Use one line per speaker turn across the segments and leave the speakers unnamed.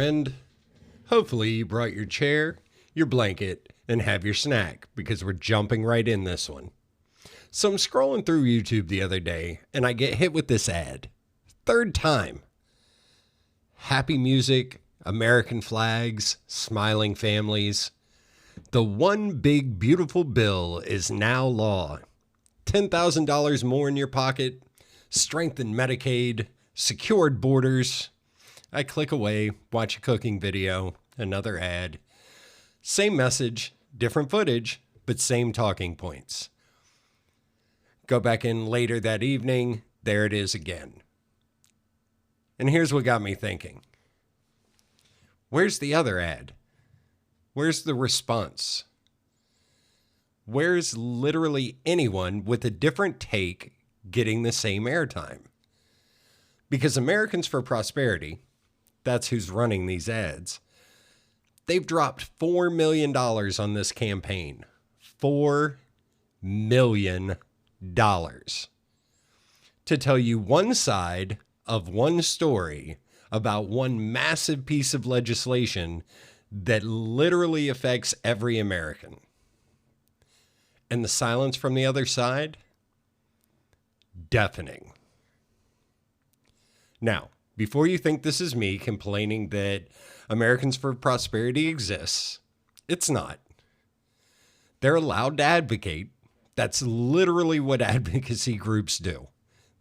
friend. Hopefully you brought your chair, your blanket, and have your snack because we're jumping right in this one. So I'm scrolling through YouTube the other day and I get hit with this ad. Third time. Happy music, American flags, smiling families. The one big beautiful bill is now law. $10,000 more in your pocket, strengthened Medicaid, secured borders. I click away, watch a cooking video, another ad. Same message, different footage, but same talking points. Go back in later that evening, there it is again. And here's what got me thinking. Where's the other ad? Where's the response? Where's literally anyone with a different take getting the same airtime? Because Americans for Prosperity, that's who's running these ads, they've dropped $4 million on this campaign. $4 million. To tell you one side of one story about one massive piece of legislation that literally affects every American. And the silence from the other side? Deafening. Now, before you think this is me complaining that Americans for Prosperity exists, it's not. They're allowed to advocate. That's literally what advocacy groups do.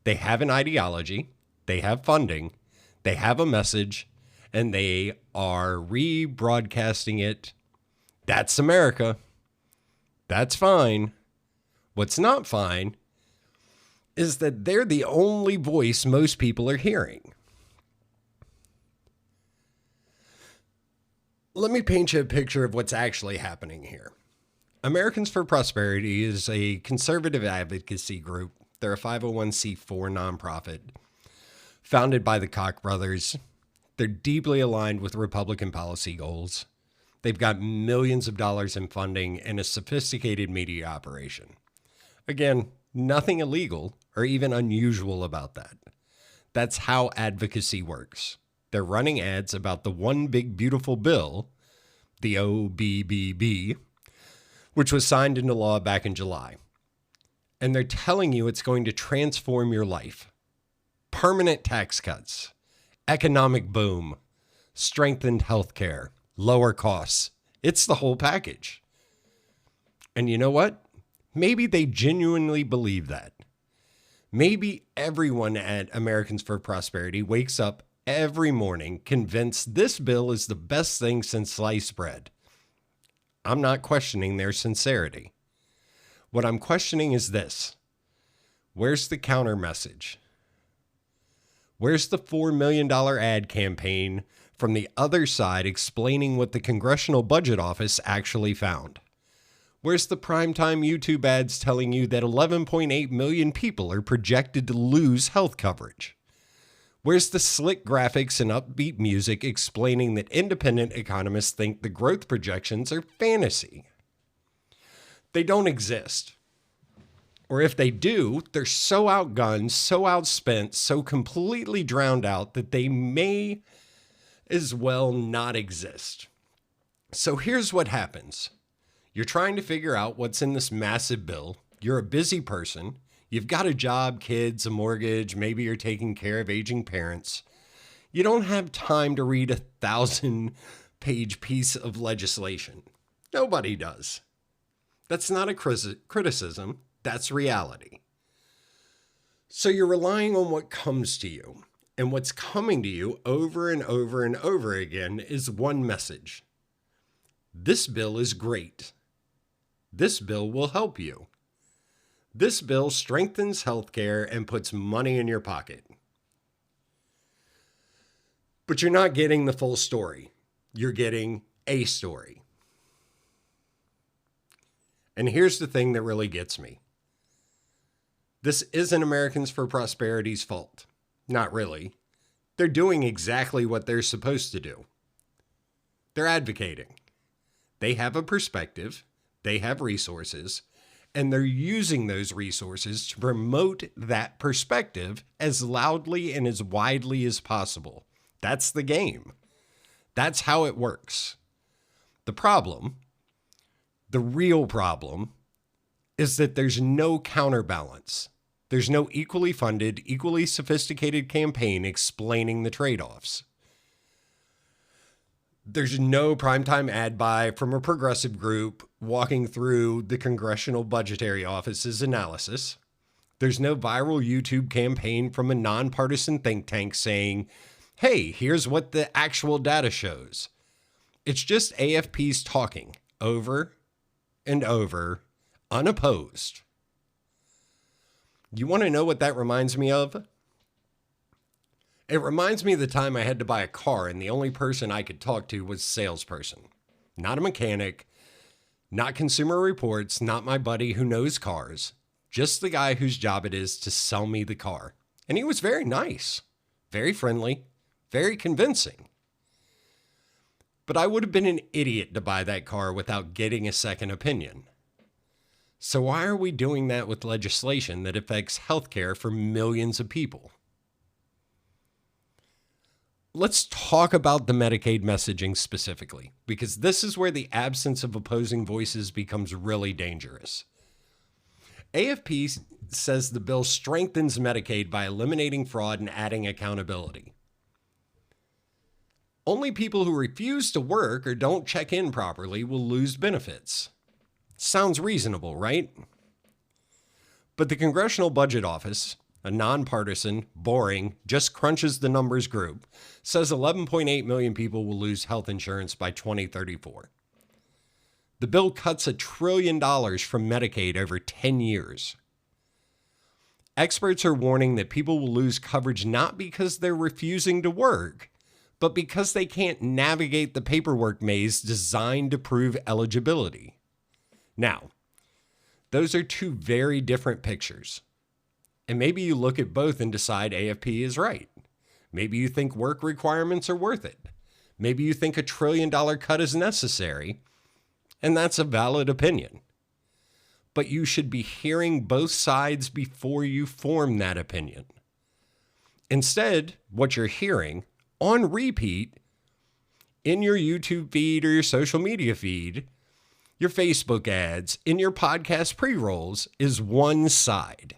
They have an ideology, they have funding, they have a message, and they are rebroadcasting it. That's America. That's fine. What's not fine is that they're the only voice most people are hearing. Let me paint you a picture of what's actually happening here. Americans for Prosperity is a conservative advocacy group. They're a 501c4 nonprofit founded by the Koch brothers. They're deeply aligned with Republican policy goals. They've got millions of dollars in funding and a sophisticated media operation. Again, nothing illegal or even unusual about that. That's how advocacy works. They're running ads about the one big beautiful bill, the OBBB, which was signed into law back in July. And they're telling you it's going to transform your life. Permanent tax cuts, economic boom, strengthened healthcare, lower costs. It's the whole package. And you know what? Maybe they genuinely believe that. Maybe everyone at Americans for Prosperity wakes up every morning convinced this bill is the best thing since sliced bread. I'm not questioning their sincerity. What I'm questioning is this. Where's the counter message? Where's the $4 million ad campaign from the other side explaining what the Congressional Budget Office actually found? Where's the primetime YouTube ads telling you that 11.8 million people are projected to lose health coverage? Where's the slick graphics and upbeat music explaining that independent economists think the growth projections are fantasy? They don't exist. Or if they do, they're so outgunned, so outspent, so completely drowned out that they may as well not exist. So here's what happens. You're trying to figure out what's in this massive bill. You're a busy person. You've got a job, kids, a mortgage. Maybe you're taking care of aging parents. You don't have time to read a 1,000-page piece of legislation. Nobody does. That's not a criticism. That's reality. So you're relying on what comes to you. And what's coming to you over and over and over again is one message. This bill is great. This bill will help you. This bill strengthens healthcare and puts money in your pocket. But you're not getting the full story. You're getting a story. And here's the thing that really gets me. This isn't Americans for Prosperity's fault. Not really. They're doing exactly what they're supposed to do. They're advocating. They have a perspective. They have resources. And they're using those resources to promote that perspective as loudly and as widely as possible. That's the game. That's how it works. The problem, the real problem, is that there's no counterbalance. There's no equally funded, equally sophisticated campaign explaining the trade-offs. There's no primetime ad buy from a progressive group walking through the Congressional Budgetary Office's analysis. There's no viral YouTube campaign from a nonpartisan think tank saying, hey, here's what the actual data shows. It's just AFPs talking over and over, unopposed. You want to know what that reminds me of? It reminds me of the time I had to buy a car and the only person I could talk to was a salesperson. Not a mechanic, not Consumer Reports, not my buddy who knows cars. Just the guy whose job it is to sell me the car. And he was very nice, very friendly, very convincing. But I would have been an idiot to buy that car without getting a second opinion. So why are we doing that with legislation that affects healthcare for millions of people? Let's talk about the Medicaid messaging specifically, because this is where the absence of opposing voices becomes really dangerous. AFP says the bill strengthens Medicaid by eliminating fraud and adding accountability. Only people who refuse to work or don't check in properly will lose benefits. Sounds reasonable, right? But the Congressional Budget Office, a nonpartisan, boring, just crunches the numbers group, says 11.8 million people will lose health insurance by 2034. The bill cuts $1 trillion from Medicaid over 10 years. Experts are warning that people will lose coverage not because they're refusing to work, but because they can't navigate the paperwork maze designed to prove eligibility. Now, those are two very different pictures. And maybe you look at both and decide AFP is right. Maybe you think work requirements are worth it. Maybe you think $1 trillion cut is necessary, and that's a valid opinion. But you should be hearing both sides before you form that opinion. Instead, what you're hearing on repeat in your YouTube feed or your social media feed, your Facebook ads, in your podcast pre-rolls is one side.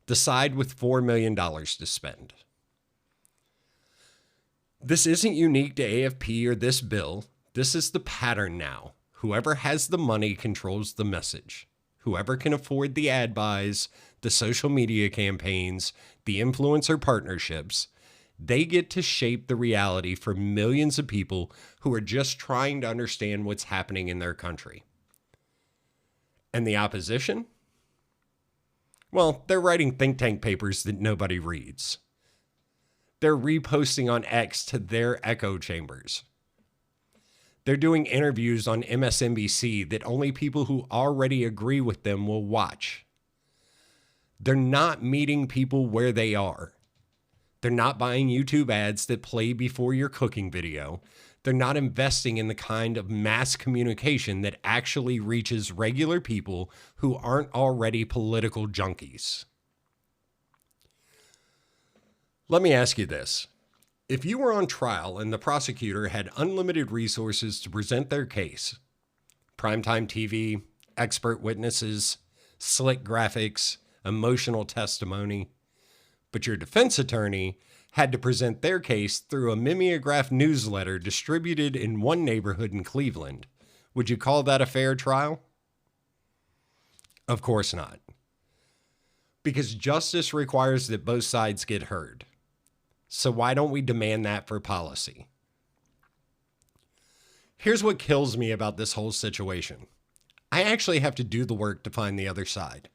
The side with $4 million to spend. This isn't unique to AFP or this bill. This is the pattern now. Whoever has the money controls the message. Whoever can afford the ad buys, the social media campaigns, the influencer partnerships, they get to shape the reality for millions of people who are just trying to understand what's happening in their country. And the opposition? Well, they're writing think tank papers that nobody reads. They're reposting on X to their echo chambers. They're doing interviews on MSNBC that only people who already agree with them will watch. They're not meeting people where they are. They're not buying YouTube ads that play before your cooking video. They're not investing in the kind of mass communication that actually reaches regular people who aren't already political junkies. Let me ask you this. If you were on trial and the prosecutor had unlimited resources to present their case, primetime TV, expert witnesses, slick graphics, emotional testimony, but your defense attorney had to present their case through a mimeograph newsletter distributed in one neighborhood in Cleveland, would you call that a fair trial? Of course not. Because justice requires that both sides get heard. So why don't we demand that for policy? Here's what kills me about this whole situation. I actually have to do the work to find the other side.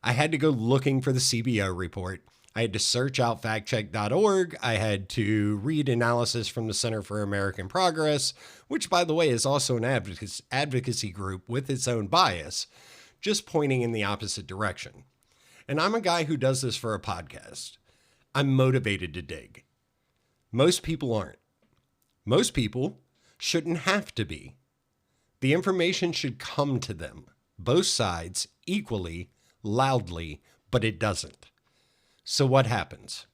I had to go looking for the CBO report. I had to search out factcheck.org. I had to read analysis from the Center for American Progress, which, by the way, is also an advocacy group with its own bias, just pointing in the opposite direction. And I'm a guy who does this for a podcast. I'm motivated to dig. Most people aren't. Most people shouldn't have to be. The information should come to them, both sides, equally, loudly, but it doesn't. So what happens?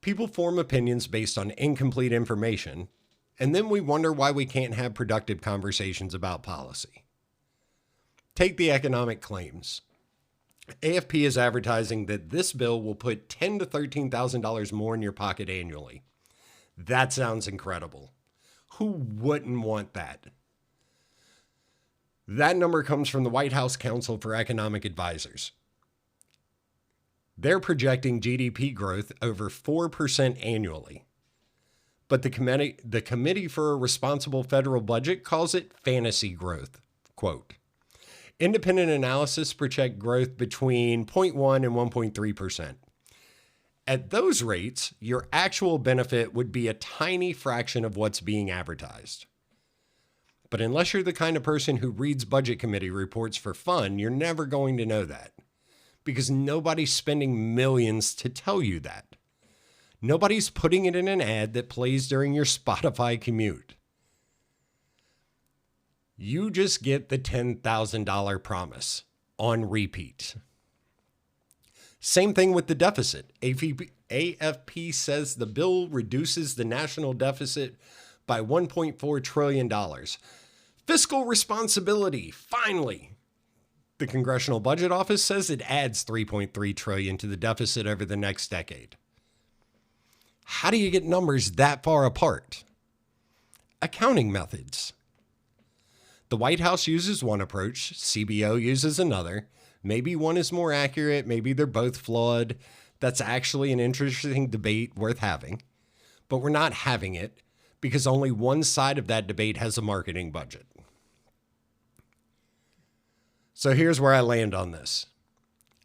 People form opinions based on incomplete information, And then we wonder why we can't have productive conversations about policy. Take the economic claims. AFP is advertising that this bill will put $10,000 to $13,000 more in your pocket annually. That sounds incredible. Who wouldn't want that? That number comes from the White House Council for Economic Advisors. They're projecting GDP growth over 4% annually. But the Committee for a Responsible Federal Budget calls it fantasy growth. Quote, independent analysis project growth between 0.1 and 1.3%. At those rates, your actual benefit would be a tiny fraction of what's being advertised. But unless you're the kind of person who reads budget committee reports for fun, you're never going to know that. Because nobody's spending millions to tell you that. Nobody's putting it in an ad that plays during your Spotify commute. You just get the $10,000 promise on repeat. Same thing with the deficit. AFP says the bill reduces the national deficit by $1.4 trillion. Fiscal responsibility, finally. The Congressional Budget Office says it adds $3.3 trillion to the deficit over the next decade. How do you get numbers that far apart? Accounting methods. The White House uses one approach, CBO uses another. Maybe one is more accurate, maybe they're both flawed. That's actually an interesting debate worth having. But we're not having it because only one side of that debate has a marketing budget. So here's where I land on this.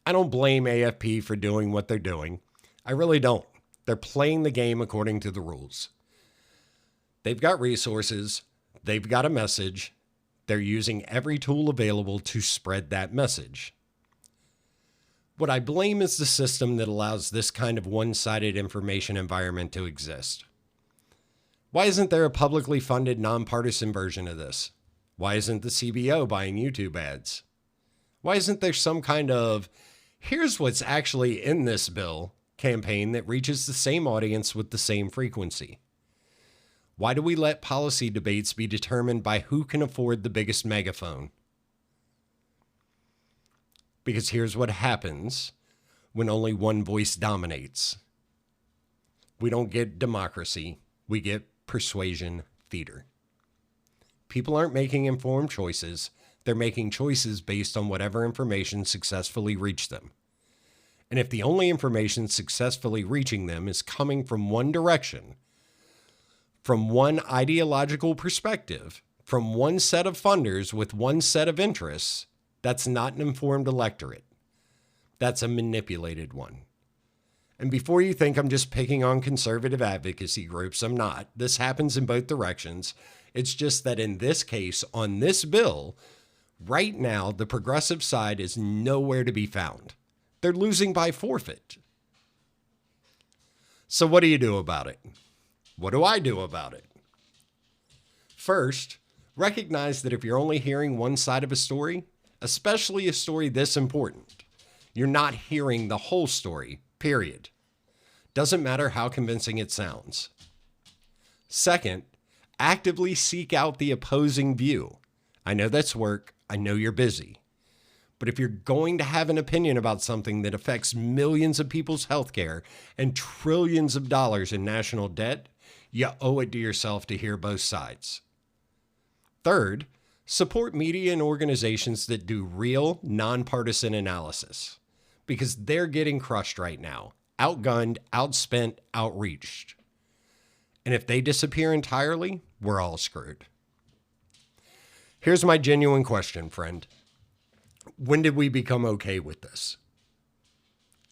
I don't blame AFP for doing what they're doing. I really don't. They're playing the game according to the rules. They've got resources. They've got a message. They're using every tool available to spread that message. What I blame is the system that allows this kind of one-sided information environment to exist. Why isn't there a publicly funded nonpartisan version of this? Why isn't the CBO buying YouTube ads? Why isn't there some kind of, here's what's actually in this bill campaign that reaches the same audience with the same frequency? Why do we let policy debates be determined by who can afford the biggest megaphone? Because here's what happens when only one voice dominates. We don't get democracy, we get persuasion theater. People aren't making informed choices. They're making choices based on whatever information successfully reached them. And if the only information successfully reaching them is coming from one direction, from one ideological perspective, from one set of funders with one set of interests, that's not an informed electorate. That's a manipulated one. And before you think I'm just picking on conservative advocacy groups, I'm not. This happens in both directions. It's just that in this case, on this bill, right now, the progressive side is nowhere to be found. They're losing by forfeit. So what do you do about it? What do I do about it? First, recognize that if you're only hearing one side of a story, especially a story this important, you're not hearing the whole story, period. Doesn't matter how convincing it sounds. Second, actively seek out the opposing view. I know that's work. I know you're busy. But if you're going to have an opinion about something that affects millions of people's healthcare and trillions of dollars in national debt, you owe it to yourself to hear both sides. Third, support media and organizations that do real, nonpartisan analysis, because they're getting crushed right now, outgunned, outspent, outreached. And if they disappear entirely, we're all screwed. Here's my genuine question, friend. When did we become okay with this?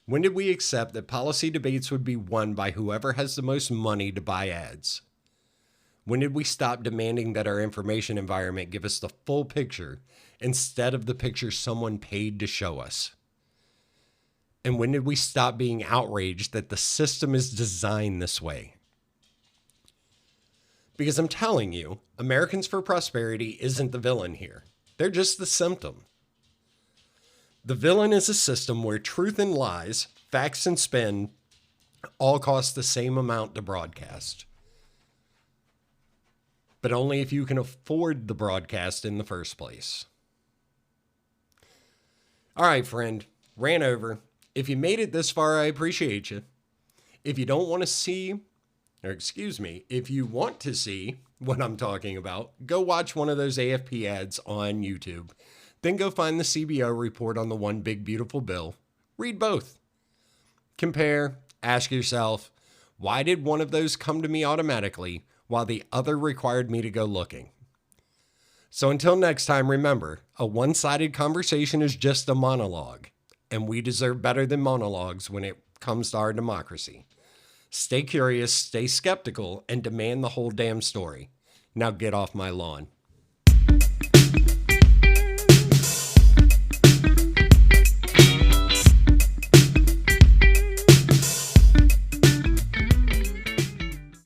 When did we accept that policy debates would be won by whoever has the most money to buy ads? When did we stop demanding that our information environment give us the full picture instead of the picture someone paid to show us? And when did we stop being outraged that the system is designed this way? Because I'm telling you, Americans for Prosperity isn't the villain here. They're just the symptom. The villain is a system where truth and lies, facts and spin all cost the same amount to broadcast. but only if you can afford the broadcast in the first place. All right, friend, ran over. If you made it this far, I appreciate you. If you don't want to see, or excuse me, if you want to see what I'm talking about, go watch one of those AFP ads on YouTube. Then go find the CBO report on the One Big Beautiful Bill. Read both. Compare, ask yourself, why did one of those come to me automatically while the other required me to go looking? So until next time, remember, a one-sided conversation is just a monologue, and we deserve better than monologues when it comes to our democracy. Stay curious, stay skeptical, and demand the whole damn story. Now get off my lawn.